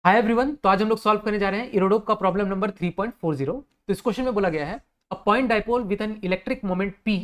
Hi everyone. तो आज हम लोग सॉल्व करने जा रहे हैं इरोडोप का प्रॉब्लम नंबर 3.40। तो इस क्वेश्चन में बोला गया है a point dipole with an electric moment p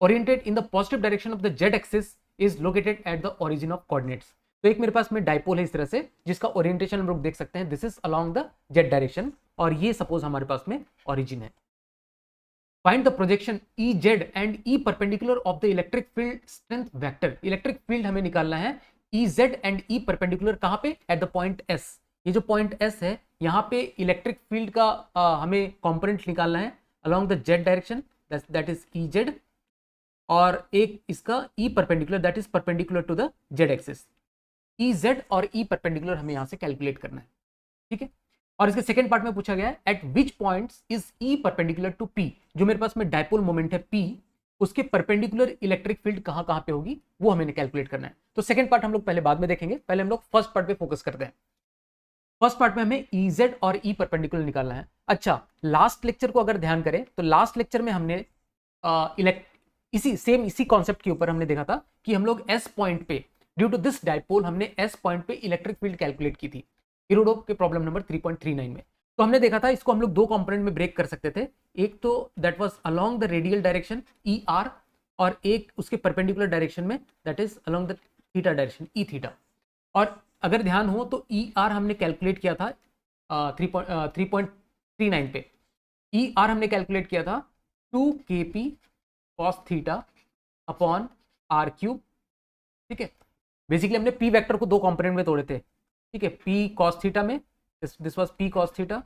oriented in the positive direction of the Z axis is located at the origin of coordinates. तो एक मेरे पास में डाइपोल है इस तरह से, जिसका ओरिएंटेशन हम लोग देख सकते हैं, this is along the Z direction, और ये सपोज हमारे पास में ओरिजिन है। Find the projection E Z and E perpendicular of the electric field strength vector. Electric field हमें निकालना है E Z and E perpendicular कहां पे? At the point S. ये जो पॉइंट एस है यहाँ पे इलेक्ट्रिक फील्ड का हमें कंपोनेंट निकालना है along the Z direction, that is E Z, और एक इसका E perpendicular that is perpendicular to the Z axis. E Z और ई परपेंडिकुलर हमें यहाँ से कैलकुलेट करना है, ठीक है। और इसके सेकंड पार्ट में पूछा गया है at which points is E perpendicular to P. जो मेरे पास में डाइपोल मोमेंट है पी, उसके परपेंडिकुलर इलेक्ट्रिक फील्ड कहां कहां पे होगी वो हमें कैलकुलेट करना है। तो सेकंड पार्ट हम लोग पहले बाद में देखेंगे, पहले हम लोग फर्स्ट पार्ट पे फोकस करते हैं। फर्स्ट पार्ट में हमें ई जेड और ई परपेंडिकुलर निकालना है। अच्छा, लास्ट लेक्चर को अगर ध्यान करें तो लास्ट लेक्चर में हमने इसी कॉन्सेप्ट के ऊपर हमने देखा था कि हम लोग एस पॉइंट पे, ड्यू टू दिस डाइपोल, हमने एस पॉइंट पे इलेक्ट्रिक फील्ड कैलकुलेट की थी इरोडोप के प्रॉब्लम नंबर 3.39 में। तो हमने देखा था इसको हम लोग दो कंपोनेंट में ब्रेक कर सकते थे। एक तो that was along the radial direction E R, और एक उसके परपेंडिकुलर डायरेक्शन में that is along the theta direction E theta. और अगर ध्यान हो तो ई आर हमने कैलकुलेट किया था 3.39 पे। ई आर हमने कैलकुलेट किया था 2kp cos theta upon R cube, ठीक है। बेसिकली हमने पी वेक्टर को दो कंपोनेंट में तोड़े थे, ठीक है। पी कॉस थीटा में, this was P cos theta,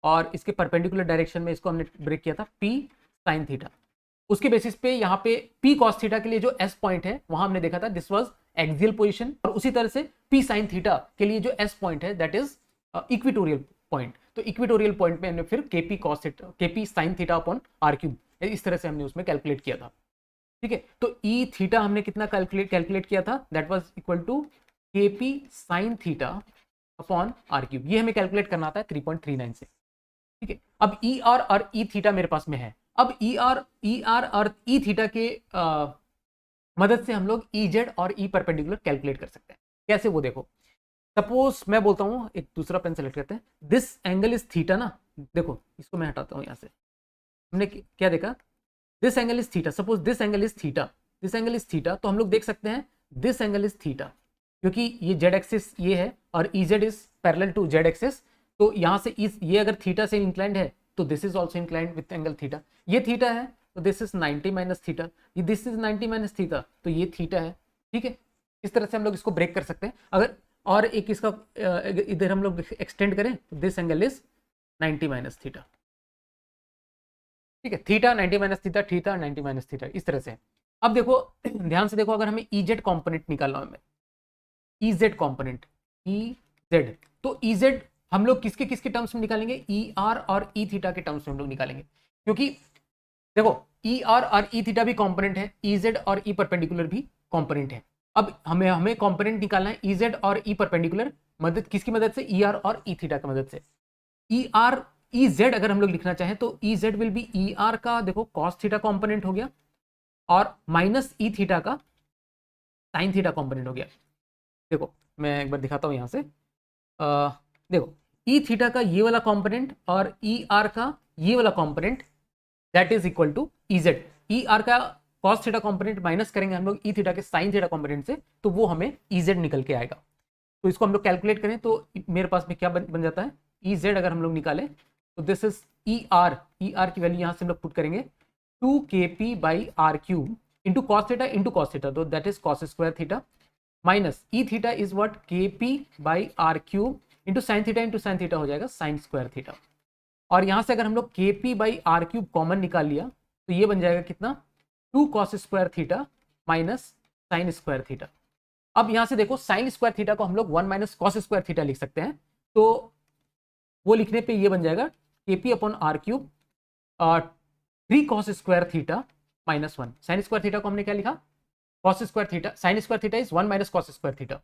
और इसके परपेंडिकुलर डायरेक्शन में इसको हमने ब्रेक किया था पी साइन थीटा। उसके बेसिस पे यहाँ पे पी कॉस थीटा के लिए जो एस पॉइंट है वहां हमने देखा था दिस वाज एक्सियल पोजीशन, और उसी तरह से पी साइन थीटा के लिए जो एस पॉइंट है दैट इज इक्विटोरियल पॉइंट। तो इक्विटोरियल पॉइंट में हमने फिर KP cos theta, KP sine theta upon R cube, इस तरह से हमने उसमें कैलकुलेट किया था, ठीक है। तो ई थीटा हमने कितना कैलकुलेट किया था? That was equal to KP sine theta upon R cube. ये हमें कैलकुलेट करना आता है 3.39 से, ठीक है। अब ई आर और ई थीटा मेरे पास में है। अब ई आर और ई थीटा के मदद से हम लोग ई जेड और ई परपेंडिकुलर कैलकुलेट कर सकते हैं। कैसे वो देखो, सपोज मैं बोलता हूं, एक दूसरा पेन सेलेक्ट करते हैं, दिस एंगल इज थीटा ना। देखो इसको मैं हटाता हूं यहां से। हमने क्या देखा? This angle is theta. Suppose this angle is theta, this angle is theta, तो हम लोग देख सकते हैं दिस एंगल इज थीटा, क्योंकि ये जेड एक्सिस ये है और E Z is parallel to Z axis. तो यहाँ से ये अगर थीटा से इंक्लाइंड है तो this is also inclined with angle theta. ये थीटा है तो दिस इज 90 माइनस थीटा, ये दिस इज 90 माइनस थीटा, तो ये थीटा है, ठीक है। इस तरह से हम लोग इसको ब्रेक कर सकते हैं। अगर और एक इसका इधर हम लोग एक्सटेंड करें तो this angle is 90 minus theta, ठीक है। Theta 90 minus theta, theta 90 minus theta, इस तरह से। अब देखो ध्यान से देखो, अगर हमें ई जेड कॉम्पोनेंट निकालना है, E Z component, E Z, तो ई जेड हम लोग किसके किसके टर्म्स में निकालेंगे? ई आर और ई थीटा के टर्म्स में हम लोग निकालेंगे, क्योंकि देखो ई आर और ई थीटा भी कॉम्पोनेंट है, ई जेड और ई परपेंडिकुलर भी कॉम्पोनेंट है। अब हमें कॉम्पोनेंट निकालना है ई जेड और ई परपेंडिकुलर, मदद किसकी मदद से? ई आर और ई थीटा की मदद से। ई आर ई जेड अगर हम लोग लिखना चाहें तो E Z will be E R का, देखो कॉस थीटा कॉम्पोनेंट हो गया, और माइनस ई थीटा का साइन थीटा कॉम्पोनेंट हो गया। देखो मैं एक बार दिखाता हूं यहां से। देखो ई थीटा का ये वाला कॉम्पोनेंट और ई आर का ये वाला component that is equal to E Z. E R का कॉस थीटा कॉम्पोनेंट माइनस करेंगे हम लोग ई थीटा के साइन थीटा कॉम्पोनेंट से, तो वो हमें ई जेड निकल के आएगा। तो इसको हम लोग कैलकुलेट करें तो मेरे पास में क्या बन जाता है? ई जेड अगर हम लोग निकालें तो दिस इज ई आर की वैल्यू यहां से हम लोग पुट करेंगे 2kp by R cube into cos theta, तो that is cos square theta, minus E theta is what? kp by R cube into sine theta हो जाएगा साइन स्क्वायर थीटा। और यहां से अगर हम लोग kp by R cube common निकाल लिया तो ये बन जाएगा कितना? 2 cos square theta minus sine square theta. अब यहां से देखो साइन स्क्वायर थीटा को हम लोग 1 माइनस कॉस स्क्वायर थीटा लिख सकते हैं, तो वो लिखने पे ये बन जाएगा kp upon R cube 3 cos square theta minus 1। Sine square theta को हमने क्या लिखा? Cos square theta, sine square theta is 1 minus cos square theta,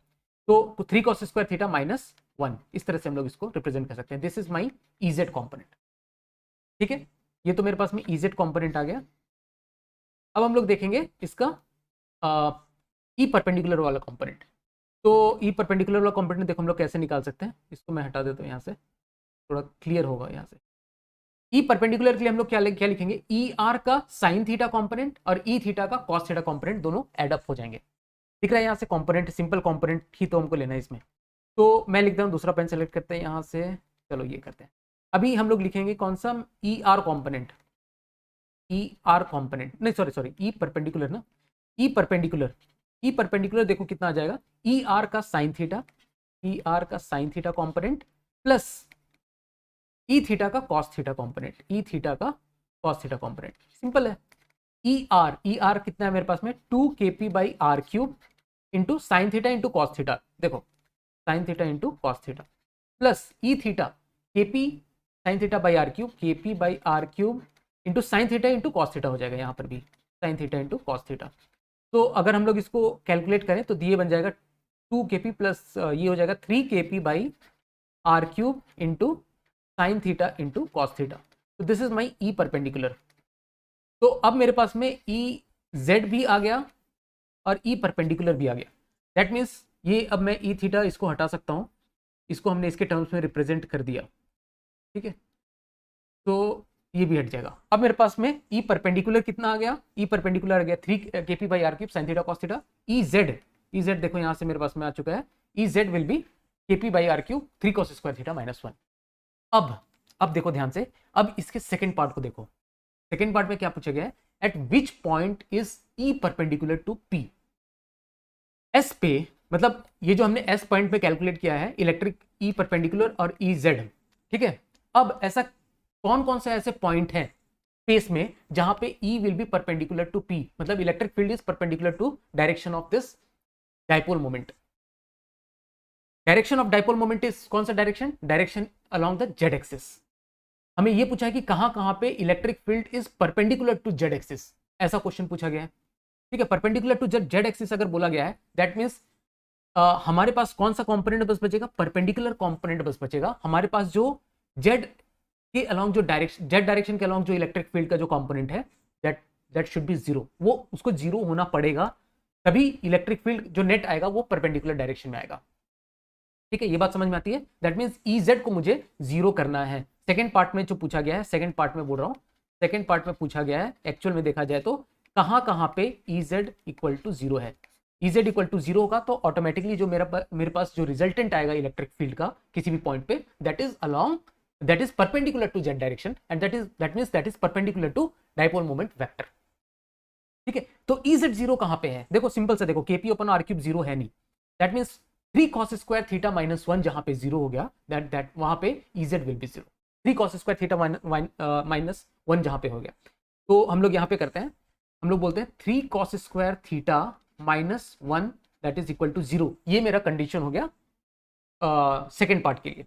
तो 3 कॉस स्क्वायर थीटा माइनस 1। इस तरह से हम लोग इसको रिप्रेजेंट कर सकते हैं। This is my EEZ component, ठीक है। ये तो मेरे पास में ईजेड कॉम्पोनेंट आ गया। अब हम लोग देखेंगे इसका ई परपेंडिकुलर वाला कॉम्पोनेंट। तो ई परपेंडिकुलर वाला कॉम्पोनेंट देखो हम लोग कैसे निकाल सकते हैं, इसको मैं हटा देता हूँ यहाँ से, थोड़ा क्लियर होगा यहाँ से। ई परपेंडिकुलर के लिए हम लोग क्या लिखेंगे, ई आर का साइन थीटा कॉम्पोनेंट और ई थीटा का कॉस थीटा कॉम्पोनेंट दोनों एड अप हो जाएंगे। दिख रहा है यहाँ से, कॉम्पोनेंट सिंपल कॉम्पोनेंट ही तो हमको लेना है इसमें। तो मैं लिखता हूँ, दूसरा पेन सेलेक्ट करते हैं यहाँ से, चलो ये करते हैं। अभी हम लोग लिखेंगे कौन सा, E R component, E R component नहीं सॉरी ई परपेंडिकुलर ना, ई परपेंडिकुलर देखो कितना आ जाएगा, ई आर का साइन थीटा, ई आर का sine theta component plus E theta का cos theta component, E theta का कॉस थीटा कॉम्पोनेंट। सिंपल है। ई आर कितना है मेरे पास में, 2kp by R cube into sine theta into cos theta, देखो sine theta into cos theta plus E theta KP sine theta by R cube, KP by R cube into sine theta into cos theta हो जाएगा, यहाँ पर भी sine theta into cos theta. तो अगर हम लोग इसको कैलकुलेट करें तो ये बन जाएगा 2kp प्लस ये हो जाएगा 3kp by R cube into sine theta into cos theta. तो this is my E perpendicular. तो अब मेरे पास में ई जेड भी आ गया और ई परपेंडिकुलर भी आ गया। दैट मीन्स ये अब मैं ई थीटा इसको हटा सकता हूँ, इसको हमने इसके टर्म्स में रिप्रेजेंट कर दिया, ठीक है, तो ये भी हट जाएगा। अब मेरे पास में ई परपेंडिकुलर कितना आ गया, ई परपेंडिकुलर आ गया 3kp by R cube sine theta cos theta. E Z देखो यहाँ से मेरे पास में आ चुका है, E Z will be kp by R cube 3 cos square theta minus 1। अब देखो ध्यान से, अब इसके सेकेंड पार्ट को देखो। सेकेंड पार्ट में क्या पूछा गया है, at which point is E perpendicular to P. S पे मतलब ये जो हमने एस पॉइंट पे कैलकुलेट किया है इलेक्ट्रिक ई परपेंडिकुलर और ई जेड, ठीक है। अब ऐसा कौन कौन से ऐसे पॉइंट हैं स्पेस में जहां पे E will be perpendicular to P, मतलब electric field is perpendicular to direction of this dipole moment. Direction of dipole moment is कौन सा direction, direction along the Z axis. हमें यह पूछा है कि कहां पे electric field is perpendicular to Z axis, ऐसा क्वेश्चन पूछा गया है, ठीक है। परपेंडिकुलर टू जेड एक्सिस अगर बोला गया है दैट मीन्स हमारे पास कौन सा कंपोनेंट बस बचेगा, परपेंडिकुलर कंपोनेंट बस बचेगा। हमारे पास जो जेड के अलोंग जो डायरेक्शन, जेड डायरेक्शन के अलोंग जो इलेक्ट्रिक फील्ड का जो कंपोनेंट है दैट शुड बी जीरो, वो उसको जीरो होना पड़ेगा, तभी इलेक्ट्रिक फील्ड जो नेट आएगा वो परपेंडिकुलर डायरेक्शन में आएगा, ठीक है। ये बात समझ में आती है। दैट मीन्स ई जेड को मुझे जीरो करना है। सेकेंड पार्ट में जो पूछा गया है, सेकेंड पार्ट में बोल रहा हूं, सेकेंड पार्ट में पूछा गया है, एक्चुअल में देखा जाए तो कहां पे E Z equal to zero है। E Z equal to zero होगा तो ऑटोमेटिकली जो मेरे पास जो रिजल्टेंट आएगा इलेक्ट्रिक फील्ड का किसी भी पॉइंट पे, that is perpendicular to Z direction and that means perpendicular to dipole moment vector, ठीक है। तो ई जेड जीरो कहां पे है, देखो सिंपल से देखो, KP upon R cube zero है नहीं, that means 3 cos square theta minus 1 जहां पे जीरो हो गया, दैट वहां पे E Z will be zero. 3 cos square theta minus 1 जहां पे हो गया, तो हम लोग यहां पे करते हैं, हम लोग बोलते हैं 3 cos square theta minus 1 that is equal to zero. ये मेरा कंडीशन हो गया सेकेंड पार्ट के लिए।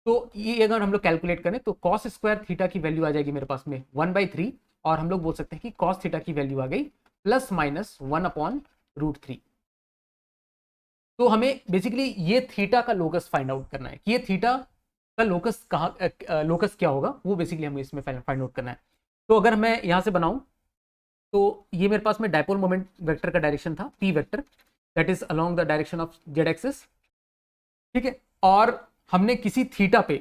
तो ये अगर हम लोग कैलकुलेट करें तो cos स्क्वायर थीटा की वैल्यू आ जाएगी मेरे पास में 1/3, और हम लोग बोल सकते हैं कि cos थीटा की वैल्यू आ गई प्लस माइनस 1/√3। तो हमें बेसिकली ये थीटा का लोकस फाइंड आउट करना है कि ये थीटा का लोकस लोकस क्या होगा, वो बेसिकली हमें इसमें फाइंड आउट करना है। तो अगर मैं यहां से बनाऊं तो ये मेरे पास में डाइपोल मोमेंट वेक्टर का डायरेक्शन था, P vector, that is along the direction of Z axis, ठीक है। और हमने किसी थीटा पे,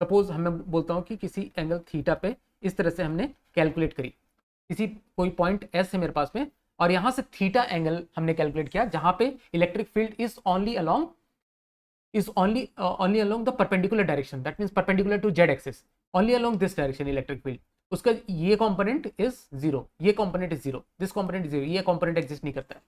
सपोज मैं बोलता हूं कि किसी एंगल थीटा पे इस तरह से हमने कैलकुलेट करी, किसी कोई पॉइंट एस है मेरे पास में, और यहां से थीटा एंगल हमने कैलकुलेट किया जहां पे electric field is only along the perpendicular direction, that means perpendicular to Z axis, only along this direction electric field, उसका ये कंपोनेंट इज जीरो, ये component is zero, this component is zero, ये component exist नहीं करता है।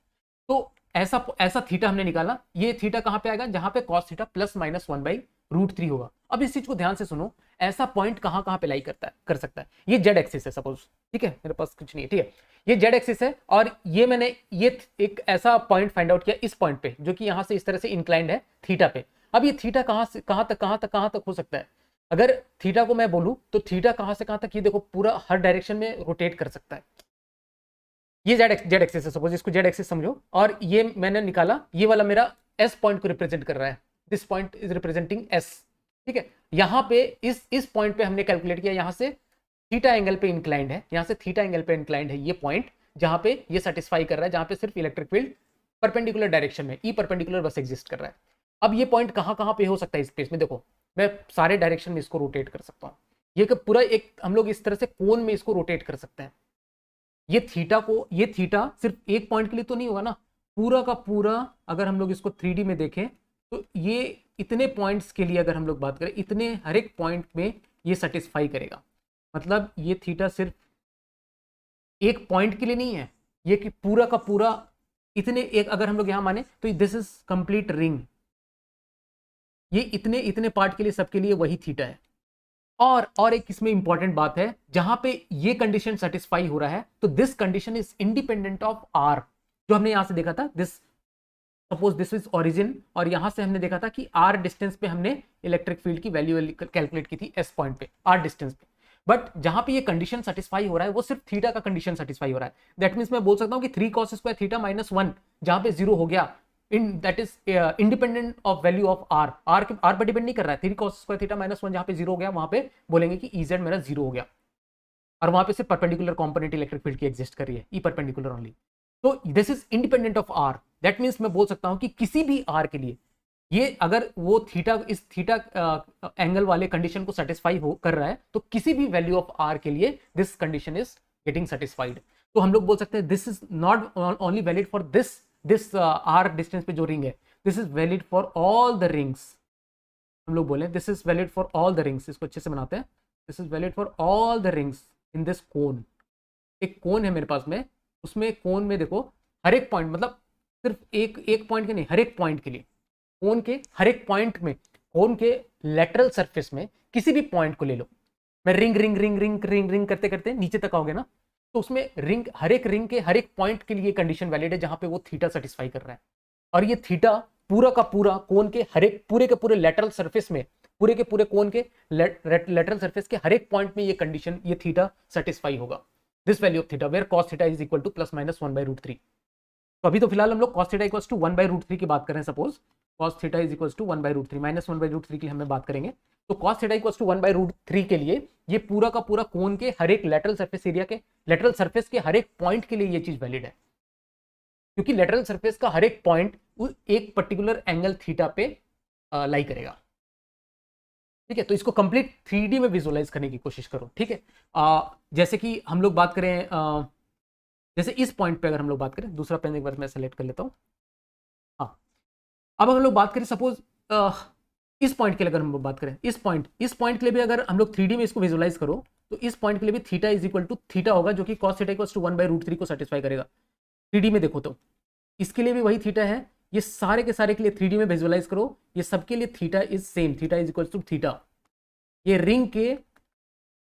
तो ऐसा theta हमने निकाला, ये थीटा कहां पे आएगा, जहां पे cos थीटा प्लस माइनस 1/√3 होगा। अब इस चीज को ध्यान से सुनो, ऐसा पॉइंट कहां पे लाई कर सकता है, ये जेड एक्सिस है सपोज, ठीक है, मेरे पास कुछ नहीं है, ठीक है, ये जेड एक्सिस है, और ये मैंने ये एक ऐसा पॉइंट फाइंड आउट किया इस पॉइंट पे जो कि यहां से इस तरह से इंक्लाइंड है थीटा पे। अब ये थीटा कहां तक हो सकता है, अगर थीटा को मैं बोलूं तो थीटा कहां से कहां तक, ये देखो पूरा हर डायरेक्शन में रोटेट कर सकता है। ये जेड एक्सिस है सपोज, इसको जेड एक्सिस समझो, और ये मैंने निकाला, ये वाला मेरा एस पॉइंट को रिप्रेजेंट कर रहा है, this point is representing S, ठीक है। यहां पे इस पॉइंट पे हमने कैलकुलेट किया, यहां से थीटा एंगल पे इंक्लाइंड है, यहां से थीटा एंगल पे इंक्लाइंड है ये पॉइंट, जहां पे ये सेटिस्फाई कर रहा है, जहां पे सिर्फ इलेक्ट्रिक फील्ड परपेंडिकुलर डायरेक्शन में, ई परपेंडिकुलर बस एग्जिस्ट कर रहा है। अब ये पॉइंट कहाँ कहाँ पे हो सकता है स्पेस में, देखो मैं सारे डायरेक्शन में इसको रोटेट कर सकता हूँ। ये कि पूरा एक हम लोग इस तरह से कोन में इसको रोटेट कर सकते हैं। ये थीटा सिर्फ एक पॉइंट के लिए तो नहीं होगा ना, पूरा का पूरा अगर हम लोग इसको 3D में देखें तो ये इतने पॉइंट्स के लिए अगर हम लोग बात करें, इतने हर एक पॉइंट में ये सेटिस्फाई करेगा। मतलब ये थीटा सिर्फ एक पॉइंट के लिए नहीं है, ये कि पूरा का पूरा इतने एक अगर हम लोग यहां माने तो दिस इज कंप्लीट रिंग, ये इतने इतने पार्ट के लिए सबके लिए वही थीटा है। और एक इसमें इंपॉर्टेंट बात है, जहां पे ये कंडीशन सेटिस्फाई हो रहा है तो this condition is independent of R. जो हमने यहां से देखा था, this suppose this is origin, और यहां से हमने देखा था कि आर डिस्टेंस पे हमने इलेक्ट्रिक फील्ड की वैल्यू कैलकुलेट की थी एस पॉइंट पे, आर डिस्टेंस पे। बट जहां पे ये कंडीशन सेटिस्फाई हो रहा है वो सिर्फ थीटा का कंडीशन सेटिस्फाई हो रहा है। दैट मींस मैं बोल सकता हूं कि 3 cos स्क्वायर थीटा -1 जहां पे 0 हो गया, in that is independent of value of R. R पर डिपेंड नहीं कर रहा है। 3 cos स्क्वायर थीटा -1 जहां पे 0 हो गया, वहां पे बोलेंगे कि EZ मेरा 0 हो गया, और वहां पे सिर्फ परपेंडिकुलर कंपोनेंट इलेक्ट्रिक फील्ड की एग्जिस्ट कर रही है, ई परपेंडिकुलर ओनली। तो this is independent of R. That means मैं बोल सकता हूं कि किसी भी आर के लिए ये अगर वो थीटा इस थीटा एंगल वाले कंडीशन को सेटिस्फाई कर रहा है, तो किसी भी वैल्यू ऑफ आर के लिए this condition is getting satisfied. तो हम लोग बोल सकते हैं this is not only valid for this R distance पे जो रिंग है, this is valid for all the rings. हम लोग बोले this is valid for all the rings, इसको अच्छे से बनाते हैं। This is valid for all the rings in this cone. एक कोन है मेरे पास में, उसमें कोन में देखो हर एक पॉइंट, मतलब सिर्फ एक पॉइंट के नहीं, हर एक पॉइंट के लिए, कोन के हर एक पॉइंट में, कोन के लेटरल सरफेस में किसी भी पॉइंट को ले लो। मैं ring ring ring ring ring ring करते करते नीचे तक आओगे ना, तो उसमें रिंग हर एक के हर एक पॉइंट के लिए कंडीशन वैलिड है जहां पे वो थीटा सेटिस्फाई कर रहा है। और ये थीटा पूरा का पूरा कोन के हर एक पूरे के पूरे लेटरल सरफेस में, पूरे के पूरे कोन के लेटरल सरफेस के हर एक पॉइंट में ये कंडीशन, ये थीटा सेटिस्फाई होगा। This value of theta where cos theta is equal to +-1/√3। तो अभी तो फिलहाल हम लोग cos थीटा इक्वल्स टू 1/√3 की बात कर रहे हैं। Suppose cos theta is equals to 1/√3, -1/√3 की हमें बात करेंगे। तो cos थीटा इक्वल्स टू 1/√3 के लिए ये पूरा का पूरा कोन के हर एक लेटरल सरफेस एरिया के, लेटरल सरफेस के हर एक पॉइंट के लिए ये चीज वैलिड है, क्योंकि लेटरल सरफेस का हर एक पॉइंट एक पर्टिकुलर एंगल थीटा पे लाई करेगा। ठीक है, तो इसको कंप्लीट 3D में विजुअलाइज करने की कोशिश करो। ठीक है, जैसे कि हम लोग बात करें, जैसे इस पॉइंट पे अगर हम लोग बात करें, दूसरा पेन एक बार मैं सेलेक्ट कर लेता हूँ। हाँ, अब हम लोग बात करें सपोज इस पॉइंट के लिए, अगर हम लोग बात करें इस पॉइंट के लिए भी अगर हम लोग 3D में इसको विजुअलाइज करो, तो इस पॉइंट के लिए भी theta is equal to theta होगा, जो कि cos थीटा इक्वल्स टू 1/√3 को सेटिस्फाई करेगा। 3D में देखो तो इसके लिए भी वही थीटा है। ये सारे के सारे के लिए 3D में विजुअलाइज करो, ये सबके लिए theta is same, theta is equal to theta. ये रिंग के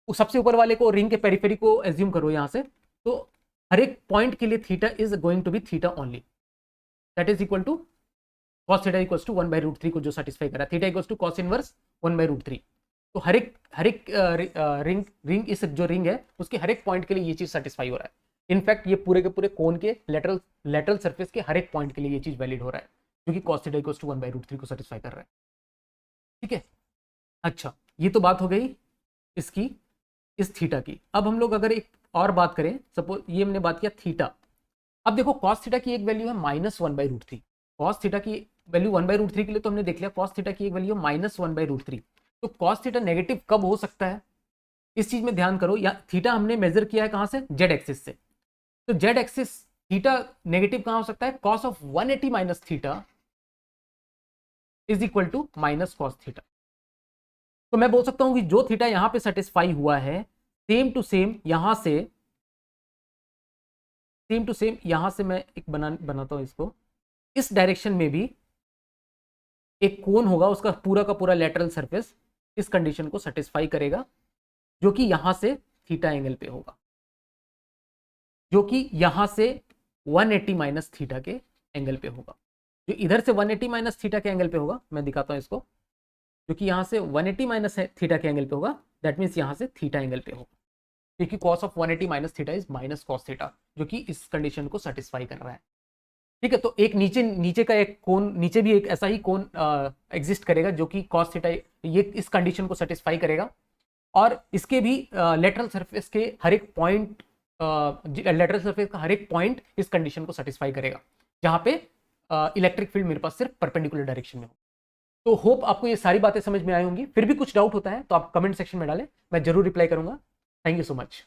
सबसे ऊपर वाले को, रिंग के पेरिफेरी को एज्यूम करो यहां से, तो हर एक पॉइंट के लिए theta is going to be theta only. That is equal to cos theta equals to 1/√3 को जो सेटिस्फाई कर रहा है, theta equals to cos inverse 1/√3। तो हर एक रिंग इस जो रिंग है उसके हर एक पॉइंट के लिए ये चीज सेटिस्फाई हो रहा है। इनफैक्ट ये पूरे के पूरे कोन के लेटरल सरफेस के हर एक पॉइंट के लिए ये चीज वैलिड हो रहा है, जो कि cos थीटा इक्वल्स टू 1/√3 को सेटिस्फाई कर रहा है। ठीक है, अच्छा, ये तो बात हो गई इसकी, इस थीटा की। अब हम लोग अगर एक और बात करें, सपोज ये हमने बात किया थीटा। अब देखो cos थीटा की एक वैल्यू है -1/√3। cos थीटा की वैल्यू 1/√3 के लिए तो हमने देख लिया, cos थीटा की एक वैल्यू -1/√3। तो cos थीटा नेगेटिव कब हो सकता है, इस चीज में ध्यान करो। या थीटा हमने मेजर किया है कहां से, जेड एक्सिस से। तो जेड एक्सिस थीटा नेगेटिव कहां हो सकता है, cos ऑफ 180 minus theta is equal to -cos theta. तो मैं बोल सकता हूं कि जो थीटा यहां पे सेटिस्फाई हुआ है, सेम टू सेम यहां से मैं एक बनाता हूं इसको, इस डायरेक्शन में भी एक कोन होगा, उसका पूरा का पूरा लेटरल सरफेस इस कंडीशन को सेटिस्फाई करेगा, जो कि यहां से थीटा एंगल पे होगा, जो कि यहां से 180 माइनस थीटा के एंगल पे होगा। जो इधर से 180 माइनस थीटा के एंगल पे होगा, मैं दिखाता हूं इसको, जो कि यहां से 180 माइनस थीटा के एंगल पे होगा, दैट मीन्स यहां से थीटा एंगल पे होगा, क्योंकि cos ऑफ 180 minus theta is -cos theta, जो कि इस कंडीशन को सेटिस्फाई कर रहा है। ठीक है, तो एक नीचे का एक कोन, नीचे भी एक ऐसा ही कोन एग्जिस्ट करेगा, जो कि cos थीटा ये इस कंडीशन को सेटिस्फाई करेगा। और इसके भी लेटरल सरफेस के हर एक पॉइंट, लेटरल सरफेस का हर एक पॉइंट इस कंडीशन को सेटिस्फाई करेगा, जहां पे इलेक्ट्रिक फील्ड मेरे पास सिर्फ परपेंडिकुलर डायरेक्शन में हो। तो होप आपको ये सारी बातें समझ में आई होंगी। फिर भी कुछ डाउट होता है तो आप कमेंट सेक्शन में डालें, मैं जरूर रिप्लाई करूंगा। Thank you so much.